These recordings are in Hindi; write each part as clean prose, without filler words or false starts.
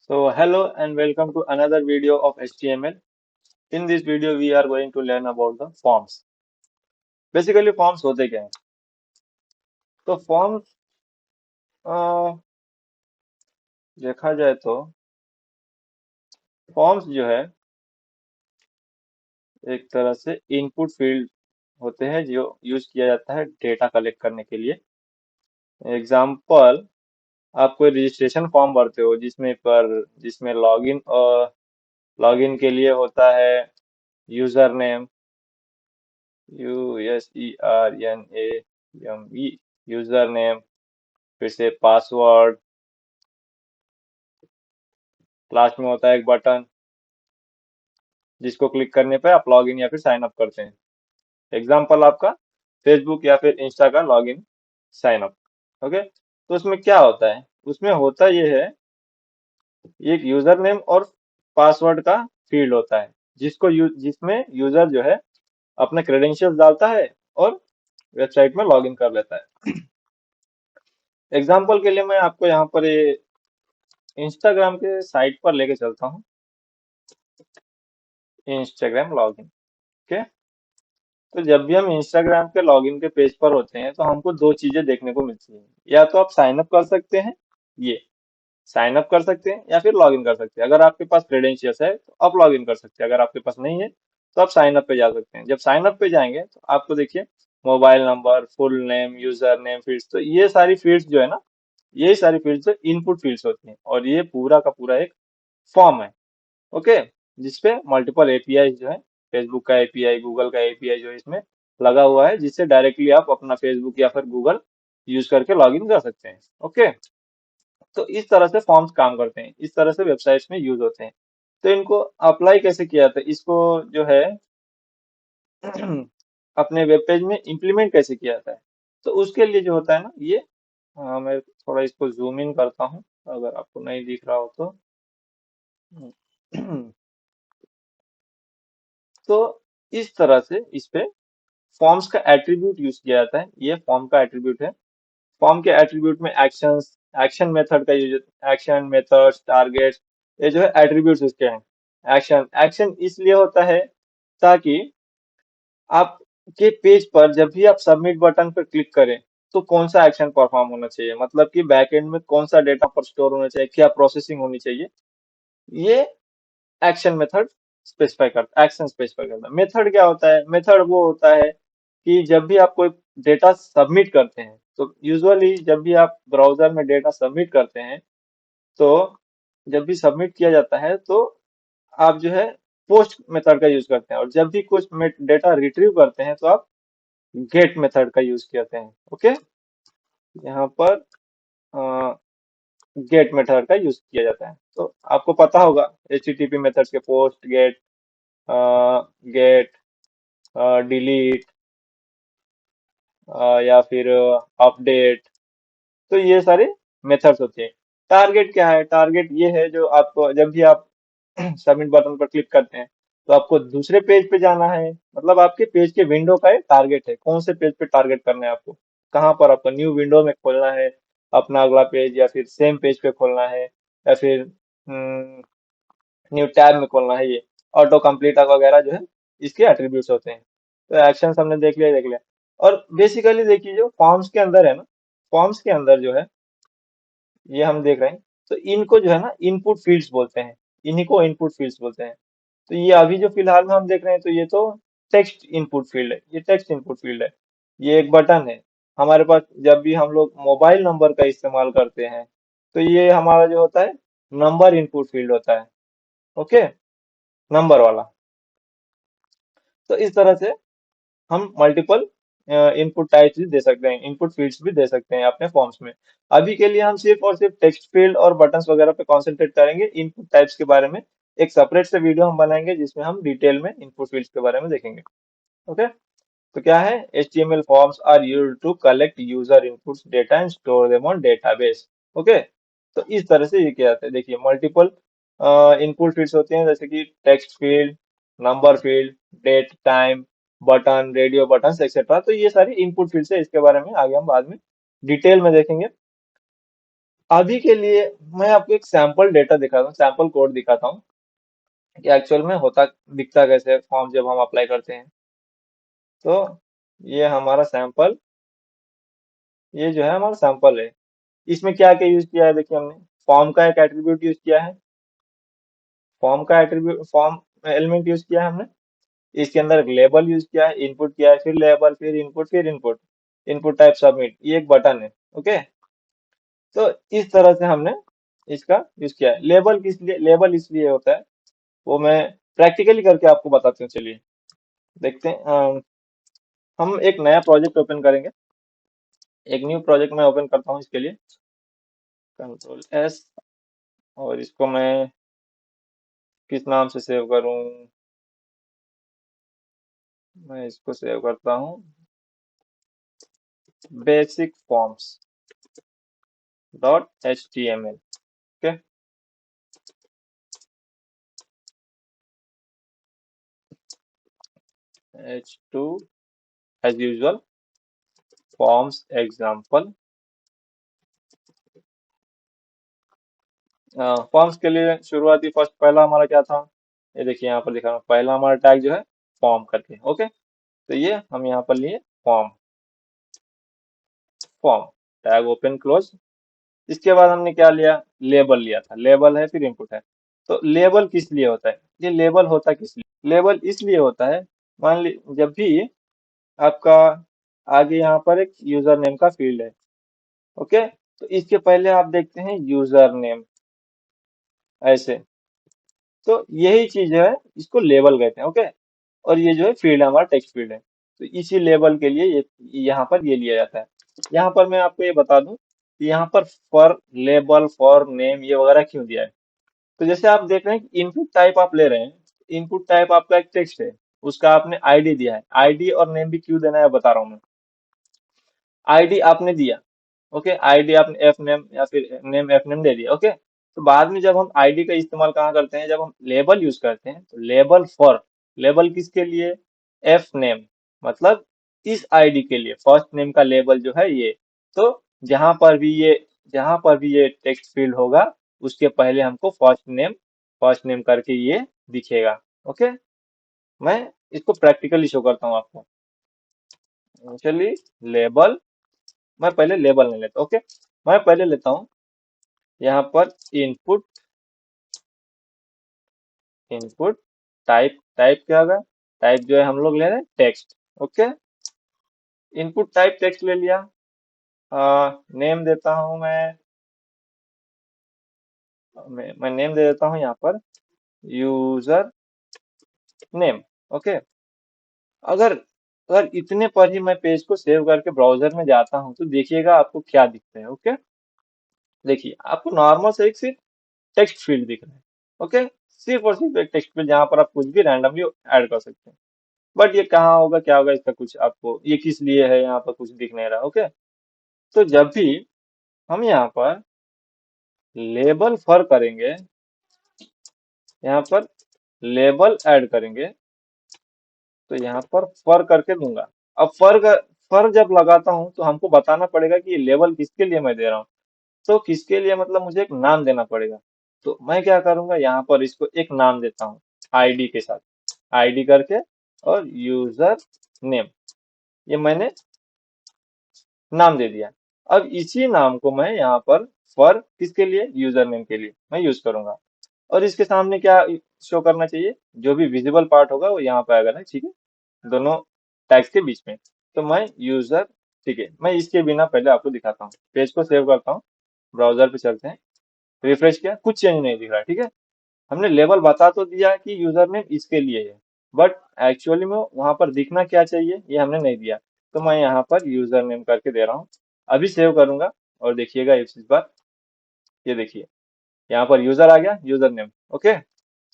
So hello and welcome to another video of HTML. In this video we are going to learn about the forms. Basically forms होते क्या हैं? तो forms देखा जाए तो forms जो है एक तरह से इनपुट फील्ड होते हैं जो यूज किया जाता है डेटा कलेक्ट करने के लिए। एग्जाम्पल, आप कोई रजिस्ट्रेशन फॉर्म भरते हो जिसमें लॉगिन के लिए होता है user name, USERNAME, user name, फिर से पासवर्ड, लास्ट में होता है एक बटन जिसको क्लिक करने पे आप लॉगिन या फिर साइन अप करते हैं। एग्जाम्पल आपका फेसबुक या फिर इंस्टा का लॉगिन साइन अप। ओके, तो उसमें क्या होता है? उसमें होता ये है, एक यूजर नेम और पासवर्ड का फील्ड होता है जिसमें यूजर जो है अपने क्रेडेंशियल्स डालता है और वेबसाइट में लॉगिन कर लेता है। एग्जाम्पल के लिए मैं आपको यहाँ पर ये इंस्टाग्राम के साइट पर लेके चलता हूँ। Instagram login. ओके, तो जब भी हम इंस्टाग्राम के लॉगिन के पेज पर होते हैं तो हमको दो चीजें देखने को मिलती हैं। या तो आप साइन अप कर सकते हैं, ये साइन अप कर सकते हैं, या फिर लॉगिन कर सकते हैं। अगर आपके पास क्रेडेंशियल्स है तो आप लॉगिन कर सकते हैं, अगर आपके पास नहीं है तो आप साइन अप पे जा सकते हैं। जब साइन अप पे जाएंगे तो आपको देखिए mobile number, full name, user name, fields, तो ये सारी फील्ड्स जो है ना, यही सारी फील्ड्स इनपुट फील्ड्स होती हैं और ये पूरा का पूरा एक फॉर्म है। ओके, जिसपे मल्टीपल एपीआई जो है, फेसबुक का एपीआई, गूगल का एपीआई जो है इसमें लगा हुआ है, जिससे डायरेक्टली आप अपना फेसबुक या फिर गूगल यूज करके लॉगिन कर सकते हैं। ओके, तो इस तरह से फॉर्म्स काम करते हैं, इस तरह से वेबसाइट्स में यूज होते हैं। तो इनको अप्लाई कैसे किया जाता है, इसको जो है अपने वेब पेज में इम्प्लीमेंट कैसे किया जाता है? तो उसके लिए जो होता है ना, ये मैं थोड़ा इसको जूम इन करता हूँ अगर आपको नहीं दिख रहा हो तो। तो इस तरह से इस पे फॉर्म्स का एट्रीब्यूट यूज किया जाता है। ये फॉर्म का एट्रीब्यूट है। फॉर्म के एट्रीब्यूट में एक्शंस, एक्शन मेथड का यूज, एक्शन मेथड्स, टारगेट्स, ये जो है एट्रीब्यूट्स इसके हैं। एक्शन एक्शन इसलिए होता है ताकि आपके पेज पर जब भी आप सबमिट बटन पर क्लिक करें तो कौन सा एक्शन परफॉर्म होना चाहिए, मतलब कि बैकएंड में कौन सा डेटा पर स्टोर होना चाहिए, क्या प्रोसेसिंग होनी चाहिए, ये एक्शन मेथड स्पेसिफाई करता है, एक्शन स्पेसिफाई करता है। मेथड क्या होता है? मेथड वो होता है कि जब भी आप कोई डेटा सबमिट करते हैं, तो यूजुअली जब भी आप ब्राउजर में डेटा सबमिट करते हैं, तो जब भी सबमिट किया जाता है तो आप जो है पोस्ट मेथड का यूज करते हैं, और जब भी कुछ डेटा रिट्रीव करते हैं तो आप गेट मेथड का यूज करते हैं। ओके, यहाँ पर गेट मेथड का यूज किया जाता है। तो आपको पता होगा HTTP मेथड्स के, पोस्ट, गेट, गेट, डिलीट, या फिर अपडेट, तो ये सारे मेथड्स होते हैं। टारगेट क्या है? टारगेट ये है जो आपको जब भी आप सबमिट बटन पर क्लिक करते हैं तो आपको दूसरे पेज पे जाना है, मतलब आपके पेज के विंडो का एक टारगेट है, कौन से पेज पे टारगेट करना है आपको, कहाँ पर आपको न्यू विंडो में खोलना है अपना अगला पेज, या फिर सेम पेज पे खोलना है, या फिर न्यू टैब में खोलना है। ये ऑटो कंप्लीट वगैरह जो है इसके एट्रीब्यूट्स होते हैं। तो एक्शन हमने देख लिया। और बेसिकली देखिए जो फॉर्म्स के अंदर है ना, फॉर्म्स के अंदर जो है ये हम देख रहे हैं, तो इनको जो है ना इनपुट फील्ड्स बोलते हैं, इन्हीं को इनपुट फील्ड्स बोलते हैं। तो ये अभी जो फिलहाल में हम देख रहे हैं, तो ये तो टेक्स्ट इनपुट फील्ड है, ये टेक्स्ट इनपुट फील्ड है। ये एक बटन है हमारे पास, जब भी हम लोग मोबाइल नंबर का इस्तेमाल करते हैं तो ये हमारा जो होता है नंबर इनपुट फील्ड होता है। ओके, नंबर वाला। तो इस तरह से हम मल्टीपल इनपुट टाइप्स भी दे सकते हैं, इनपुट फील्ड्स भी दे सकते हैं अपने फॉर्म्स में। अभी के लिए हम सिर्फ और सिर्फ टेक्स्ट फील्ड और बटन्स वगैरह पे कंसंट्रेट करेंगे। इनपुट टाइप्स के बारे में एक सेपरेट से वीडियो हम बनाएंगे जिसमें हम डिटेल में इनपुट फील्ड्स के बारे में देखेंगे। ओके, तो क्या है? HTML forms are used to collect user inputs data and store them on database. Okay, तो इस तरह से ये क्या आता है, देखिए मल्टीपल इनपुट फील्ड्स होते हैं, जैसे कि text field, number field, date, time, button, radio button etcetera. तो ये सारी इनपुट फील्ड्स है, इसके बारे में आगे हम बाद में डिटेल में देखेंगे। अभी के लिए मैं आपको एक सैंपल डेटा दिखाता हूँ, सैंपल कोड दिखाता हूँ कि एक्चुअल में होता दिखता कैसे है फॉर्म जब हम अप्लाई करते हैं। तो ये हमारा सैंपल, ये जो है हमारा सैंपल है। इसमें क्या क्या यूज किया है देखिए हमने। फॉर्म का एक एट्रीब्यूट यूज किया है, फॉर्म का एट्रीब्यूट, फॉर्म एलिमेंट यूज किया है हमने। इसके अंदर एक लेबल यूज किया है, इनपुट किया है, फिर लेबल, फिर इनपुट, फिर इनपुट, इनपुट टाइप सबमिट, ये एक बटन है। ओके, तो इस तरह से हमने इसका यूज किया है। लेबल किस लिए, लेबल इसलिए होता है, वो मैं प्रैक्टिकली करके आपको बताता हूँ। चलिए देखते हैं। हम एक नया प्रोजेक्ट ओपन करेंगे, एक न्यू प्रोजेक्ट मैं ओपन करता हूँ। इसके लिए कंट्रोल एस, और इसको मैं किस नाम से सेव करूँ। मैं इसको सेव करता हूँ basic forms dot h t m l. Okay, h two as usual forms example. Forms के लिए शुरुआती फर्स्ट पहला हमारा क्या था, ये देखिए यहाँ पर दिखा रहा हूँ। पहला हमारा टैग जो है फॉर्म करके। ओके, तो ये हम यहाँ पर लिए form, form tag open close. इसके बाद हमने क्या लिया, लेबल लिया था। लेबल है फिर इनपुट है। तो लेबल किस लिए होता है, ये लेबल होता किस लिए, लेबल इसलिए होता है, मान ली जब भी आपका आगे यहाँ पर एक यूजर नेम का फील्ड है। ओके, तो इसके पहले आप देखते हैं यूजर नेम ऐसे। तो यही चीज है, इसको लेबल कहते हैं। ओके, और ये जो है फील्ड है हमारा, टेक्स्ट फील्ड है। तो इसी लेबल के लिए ये यहाँ पर ये लिया जाता है। यहाँ पर मैं आपको ये बता दूं कि यहाँ पर फॉर लेबल, फॉर नेम, ये वगैरह क्यों दिया है। तो जैसे आप देख रहे हैं कि इनपुट टाइप आप ले रहे हैं, इनपुट टाइप आपका एक टेक्स्ट है, उसका आपने आईडी दिया है। आईडी और नेम भी क्यों देना है बता रहा हूँ मैं। आईडी आपने दिया, ओके, आईडी आपने एफ नेम या फिर नेम एफ नेम दे दिया। ओके, तो बाद में जब हम आईडी का इस्तेमाल कहाँ करते हैं, जब हम लेबल यूज करते हैं, तो लेबल फॉर, लेबल किसके लिए, एफ नेम, मतलब इस आईडी के लिए फर्स्ट नेम का लेबल जो है ये। तो जहां पर भी ये, जहां पर भी ये टेक्स्ट फील्ड होगा, उसके पहले हमको फर्स्ट नेम करके ये दिखेगा। ओके, मैं इसको प्रैक्टिकली शो करता हूँ आपको। चलिए, लेबल, मैं पहले लेबल नहीं लेता। ओके, मैं पहले लेता हूँ यहाँ पर इनपुट, इनपुट टाइप, टाइप क्या होगा, टाइप जो है हम लोग ले रहे हैं text. Okay, input type text ले लिया। नेम देता हूँ मैं नेम दे देता हूँ यहाँ पर यूजर नेम। ओके, अगर अगर इतने पर ही मैं पेज को सेव करके ब्राउजर में जाता हूँ, तो देखिएगा आपको क्या दिखता है। ओके, देखिए आपको नॉर्मल से एक सिर्फ टेक्स्ट फील्ड दिख रहा है। ओके, सिर्फ और सिर्फ एक टेक्स्ट फील्ड जहां पर आप कुछ भी रैंडमली ऐड कर सकते हैं। बट ये कहाँ होगा, क्या होगा, इसका कुछ आपको, ये किस लिए है, यहाँ पर कुछ दिख नहीं रहा। ओके, तो जब भी हम यहाँ पर लेबल फर करेंगे, यहाँ पर लेबल ऐड करेंगे, तो यहाँ पर फर करके दूंगा। अब फर जब लगाता हूँ तो हमको बताना पड़ेगा कि ये लेबल किसके लिए मैं दे रहा हूँ। तो किसके लिए मतलब मुझे एक नाम देना पड़ेगा। तो मैं क्या करूंगा, यहाँ पर इसको एक नाम देता हूँ आईडी के साथ, आईडी करके, और यूजर नेम, ये मैंने नाम दे दिया। अब इसी नाम को मैं यहाँ पर फॉर किसके लिए, यूजर नेम के लिए मैं यूज करूंगा। और इसके सामने क्या शो करना चाहिए, जो भी विजिबल पार्ट होगा वो यहाँ पे आएगा ना, ठीक है, दोनों टैग्स के बीच में। तो मैं यूजर, ठीक है, मैं इसके बिना पहले आपको दिखाता हूँ। पेज को सेव करता हूँ, ब्राउजर पे चलते हैं, रिफ्रेश किया, कुछ चेंज नहीं दिख रहा है। ठीक है, हमने लेबल बता तो दिया कि यूजर नेम इसके लिए है, बट एक्चुअली में वहां पर दिखना क्या चाहिए ये हमने नहीं दिया। तो मैं यहाँ पर यूजर नेम करके दे रहा हूँ। अभी सेव करूंगा और देखिएगा इस बार, ये देखिए यहाँ पर यूजर आ गया, यूजर नेम। ओके,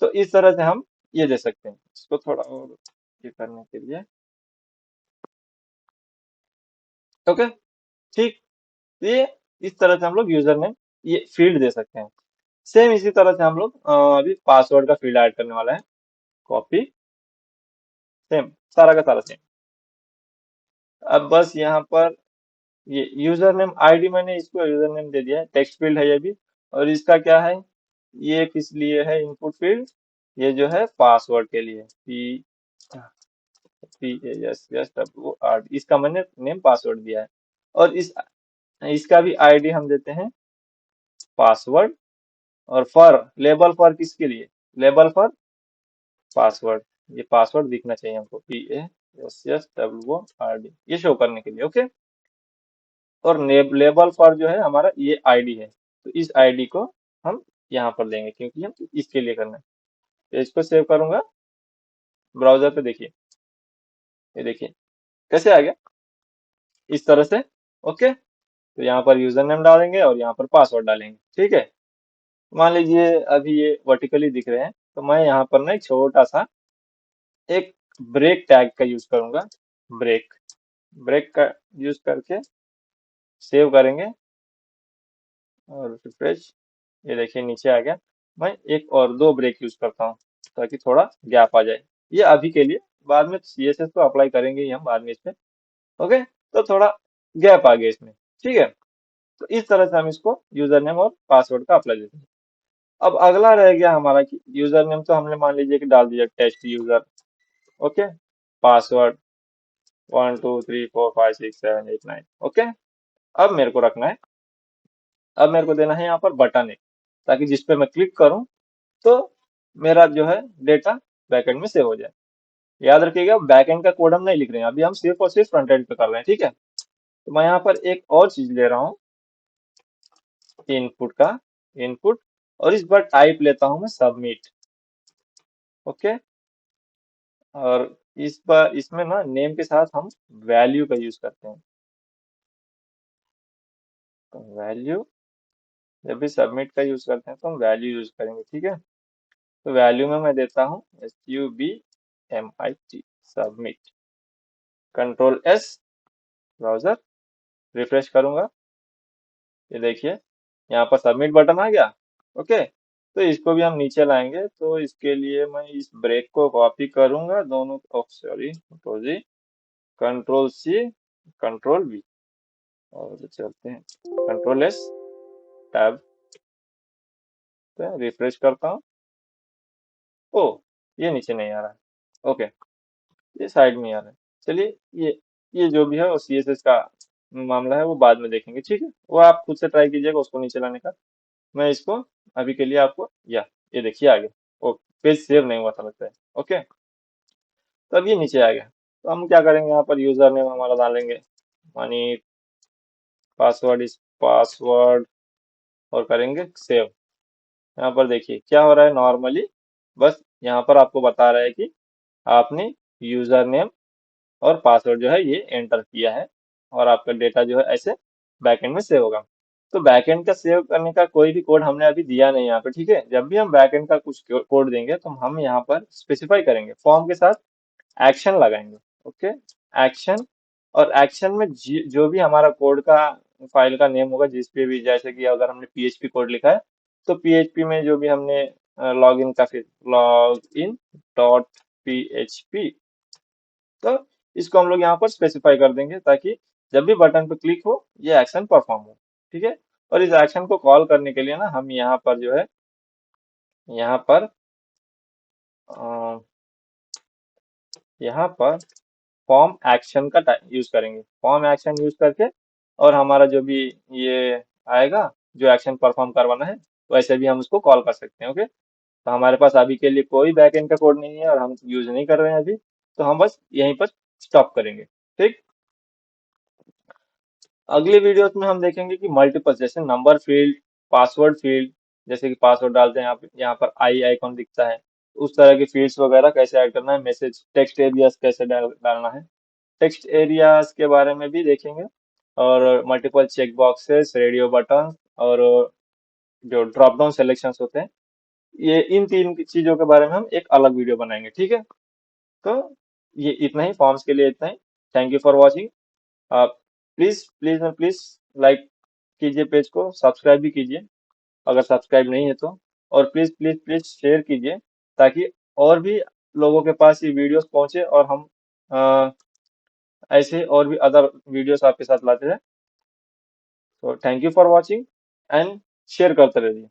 तो इस तरह से हम ये दे सकते हैं। इसको थोड़ा और ये करने के लिए, ओके, ठीक, ये इस तरह से हम लोग यूजर नेम ये फील्ड दे सकते हैं। सेम इसी तरह से हम लोग अभी पासवर्ड का फील्ड ऐड करने वाला है। कॉपी, सेम, सारा का सारा सेम। अब बस यहाँ पर ये यूजर नेम आईडी मैंने इसको यूजर नेम दे दिया है, टेक्स्ट फील्ड है ये भी। और इसका क्या है, ये किस लिए है इनपुट फील्ड, ये जो है पासवर्ड के लिए, PASWRD, इसका मैंने नेम पासवर्ड दिया है। और इसका भी आईडी हम देते हैं पासवर्ड। और फॉर लेबल फॉर किसके लिए, लेबल फॉर पासवर्ड, ये पासवर्ड दिखना चाहिए हमको, PASWRD, ये शो करने के लिए, ओके। और लेबल फॉर जो है हमारा ये आईडी है, तो इस आईडी को हम यहाँ पर देंगे क्योंकि हम इसके लिए करना है। तो इसको सेव करूंगा ब्राउजर पे, देखिए, ये देखिए कैसे आ गया इस तरह से, ओके। तो यहाँ पर यूजर नेम डालेंगे और यहाँ पर पासवर्ड डालेंगे, ठीक है। मान लीजिए अभी ये वर्टिकली दिख रहे हैं, तो मैं यहाँ पर ना एक छोटा सा एक ब्रेक टैग का यूज करूंगा, ब्रेक, ब्रेक का यूज करके सेव करेंगे और रिफ्रेश, ये देखिए नीचे आ गया। मैं एक और दो ब्रेक यूज करता हूँ ताकि थोड़ा गैप आ जाए, ये अभी के लिए, बाद में CSS तो अप्लाई करेंगे ही हम बाद में इसमें, ओके। तो थोड़ा गैप आ गया इसमें, ठीक है। तो इस तरह से हम इसको यूजर नेम और पासवर्ड का अप्लाई देते हैं। अब अगला रह गया हमारा कि यूजर नेम तो हमने मान लीजिए कि डाल दिया test user, okay. Password 1 2 3 4 5 6 7 8 9, okay. अब मेरे को रखना है, अब मेरे को देना है यहाँ पर बटन एक, ताकि जिस पे मैं क्लिक करूँ तो मेरा जो है डेटा बैकएंड में सेव हो जाए। याद रखिएगा बैकएंड का कोड हम नहीं लिख रहे हैं, अभी हम सिर्फ और सिर्फ फ्रंट एंड पे कर रहे हैं, ठीक है। तो मैं यहाँ पर एक और चीज ले रहा हूँ, इनपुट का, इनपुट, और इस बार टाइप लेता हूँ मैं सबमिट, ओके। और इस बार इसमें ना नेम के साथ हम वैल्यू का यूज करते हैं, तो वैल्यू, जब भी सबमिट का यूज करते हैं तो हम वैल्यू यूज करेंगे, ठीक है। तो वैल्यू में मैं देता हूँ SUBMIT, submit, control S, browser, refresh करूंगा, ये देखिए यहाँ पर सबमिट बटन आ गया, ओके। तो इसको भी हम नीचे लाएंगे, तो इसके लिए मैं इस ब्रेक को कॉपी करूंगा दोनों, sorry, control C, control V, और चलते हैं कंट्रोल S, टैब पे रिफ्रेश करता हूँ। ओ, ये नीचे नहीं आ रहा है, ओके, ये साइड में आ रहा है। चलिए, ये जो भी है वो CSS का मामला है, वो बाद में देखेंगे, ठीक है। वो आप खुद से ट्राई कीजिएगा उसको नीचे लाने का। मैं इसको अभी के लिए आपको, ये देखिए आ गया, ओ, पेज सेव नहीं हुआ था लगता है, ओके। तो अब ये नीचे आ गया, तो हम क्या करेंगे, यहाँ पर यूजर नेम हमारा डालेंगे, मानी पासवर्ड इस पासवर्ड, और करेंगे सेव। यहाँ पर देखिए क्या हो रहा है, नॉर्मली बस यहाँ पर आपको बता रहा है कि आपने यूजर नेम और पासवर्ड जो है ये एंटर किया है, और आपका डेटा जो है ऐसे बैकएंड में सेव होगा। तो बैकएंड का सेव करने का कोई भी कोड हमने अभी दिया नहीं यहाँ पे, ठीक है। जब भी हम बैकएंड का कुछ कोड देंगे तो हम यहाँ पर स्पेसिफाई करेंगे, फॉर्म के साथ एक्शन लगाएंगे, ओके, एक्शन। और एक्शन में जो भी हमारा कोड का फाइल का नेम होगा, जिस पे भी, जैसे कि अगर हमने PHP कोड लिखा है तो PHP में जो भी हमने लॉग इन का, फिर लॉग इन डॉट PHP, तो इसको हम लोग यहाँ पर स्पेसिफाई कर देंगे ताकि जब भी बटन पर क्लिक हो ये एक्शन परफॉर्म हो, ठीक है। और इस एक्शन को कॉल करने के लिए ना हम यहाँ पर जो है, यहाँ पर यहाँ पर फॉर्म एक्शन का यूज करेंगे, फॉर्म एक्शन यूज करके, और हमारा जो भी ये आएगा जो एक्शन परफॉर्म करवाना है, वैसे भी हम उसको कॉल कर सकते हैं, ओके। तो हमारे पास अभी के लिए कोई बैकएंड का कोड नहीं है और हम यूज नहीं कर रहे हैं अभी, तो हम बस यहीं पर स्टॉप करेंगे, ठीक। अगले वीडियोस में हम देखेंगे कि मल्टीपल, जैसे नंबर फील्ड, पासवर्ड फील्ड, जैसे कि पासवर्ड डालते हैं यहाँ पर आई आइकॉन दिखता है, उस तरह के फील्ड्स वगैरह कैसे ऐड करना है, मैसेज टेक्स्ट एरियाज कैसे डालना है, टेक्स्ट एरियाज के बारे में भी देखेंगे। और multiple check boxes, radio button, और जो ड्रॉप डाउन सिलेक्शंस होते हैं, ये इन तीन चीजों के बारे में हम एक अलग वीडियो बनाएंगे, ठीक है। तो ये इतना ही, फॉर्म्स के लिए इतना ही। Thank you for watching. आप प्लीज प्लीज प्लीज लाइक कीजिए, पेज को सब्सक्राइब भी कीजिए अगर सब्सक्राइब नहीं है तो, और प्लीज प्लीज प्लीज शेयर कीजिए ताकि और भी लोगों के पास ये वीडियोस पहुंचे, और हम ऐसे और भी अदर वीडियोस आपके साथ लाते हैं। तो thank you for watching and share करते रहिए।